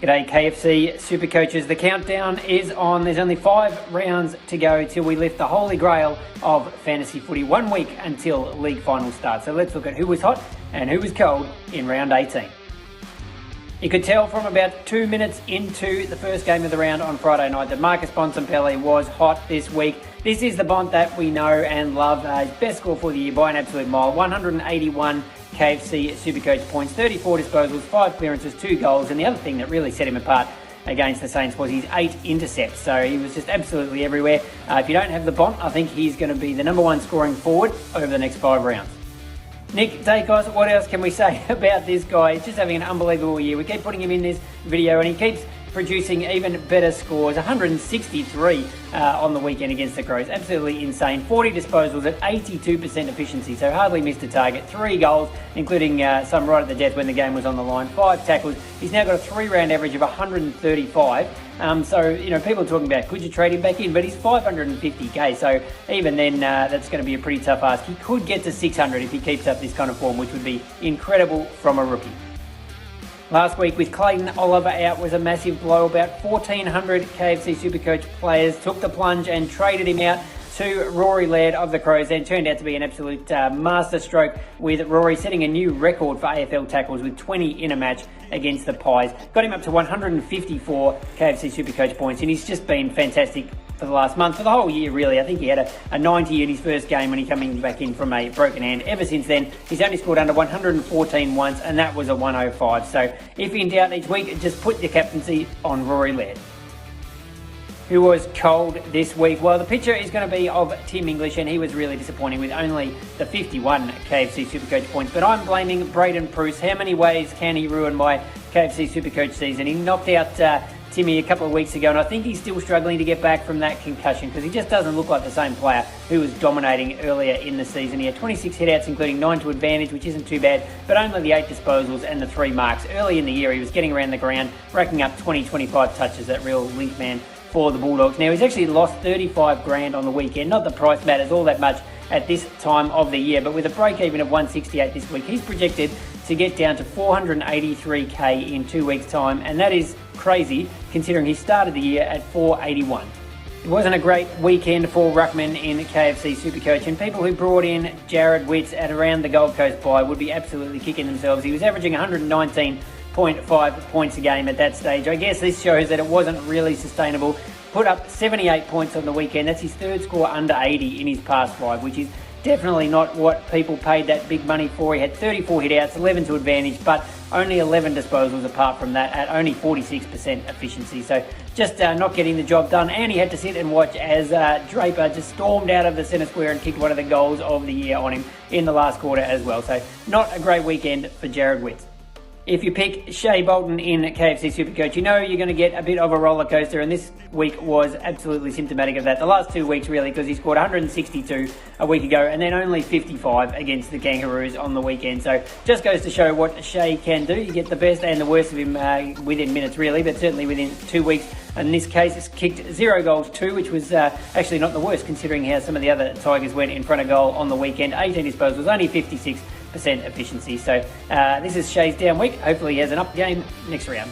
G'day KFC SuperCoaches. The countdown is on. There's only 5 rounds to go till we lift the holy grail of fantasy footy. 1 week until league finals start. So let's look at who was hot and who was cold in round 18. You could tell from about 2 minutes into the first game of the round on Friday night that Marcus Bontempelli was hot this week. This is the Bont that we know and love. His best score for the year by an absolute mile. 181 KFC SuperCoach points, 34 disposals, 5 clearances, 2 goals. And the other thing that really set him apart against the Saints was his 8 intercepts. So he was just absolutely everywhere. If you don't have the Bont, I think he's going to be the number 1 scoring forward over the next 5 rounds. Nick Dacos, what else can we say about this guy? He's just having an unbelievable year. We keep putting him in this video and he keeps producing even better scores. 163 on the weekend against the Crows. Absolutely insane. 40 disposals at 82% efficiency, so hardly missed a target. 3 goals, including some right at the death when the game was on the line. 5 tackles. He's now got a 3-round average of 135. So, you know, people are talking about, could you trade him back in? But he's 550k, so even then, that's going to be a pretty tough ask. He could get to 600 if he keeps up this kind of form, which would be incredible from a rookie. Last week with Clayton Oliver out was a massive blow. About 1,400 KFC SuperCoach players took the plunge and traded him out to Rory Laird of the Crows, and turned out to be an absolute masterstroke, with Rory setting a new record for AFL tackles with 20 in a match against the Pies. Got him up to 154 KFC SuperCoach points, and he's just been fantastic for the last month, for the whole year really. I think he had a 90 in his first game when he came back in from a broken hand. Ever since then, he's only scored under 114 once, and that was a 105. So if in doubt each week, just put your captaincy on Rory Laird. Who was cold this week? Well, the picture is going to be of Tim English, and he was really disappointing with only the 51 KFC SuperCoach points. But I'm blaming Braden Preuss. How many ways can he ruin my KFC SuperCoach season? He knocked out Timmy a couple of weeks ago, and I think he's still struggling to get back from that concussion, because he just doesn't look like the same player who was dominating earlier in the season. He had 26 hitouts, including 9 to advantage, which isn't too bad, but only the 8 disposals and the 3 marks. Early in the year, he was getting around the ground, racking up 20-25 touches, that real link man for the Bulldogs. Now, he's actually lost 35 grand on the weekend. Not that price matters all that much at this time of the year, but with a break-even of 168 this week, he's projected to get down to 483k in 2 weeks' time, and that is crazy considering he started the year at 481. It wasn't a great weekend for ruckmen in KFC SuperCoach, and people who brought in Jared Witts at around the Gold Coast bye would be absolutely kicking themselves. He was averaging 119.5 points a game at that stage. I guess this shows that it wasn't really sustainable. Put up 78 points on the weekend. That's his 3rd score under 80 in his past 5, which is definitely not what people paid that big money for. He had 34 hitouts, 11 to advantage, but only 11 disposals apart from that at only 46% efficiency. So just not getting the job done. And he had to sit and watch as Draper just stormed out of the centre square and kicked one of the goals of the year on him in the last quarter as well. So not a great weekend for Jared Witts. If you pick Shea Bolton in KFC SuperCoach, you know you're going to get a bit of a roller coaster, and this week was absolutely symptomatic of that. The last 2 weeks, really, because he scored 162 a week ago and then only 55 against the Kangaroos on the weekend. So just goes to show what Shea can do. You get the best and the worst of him within minutes, really, but certainly within 2 weeks. In this case, it's kicked 0 goals, 2, which was actually not the worst considering how some of the other Tigers went in front of goal on the weekend. 18 disposals, only 56% efficiency. So this is Shea's down week. Hopefully he has an up game next round.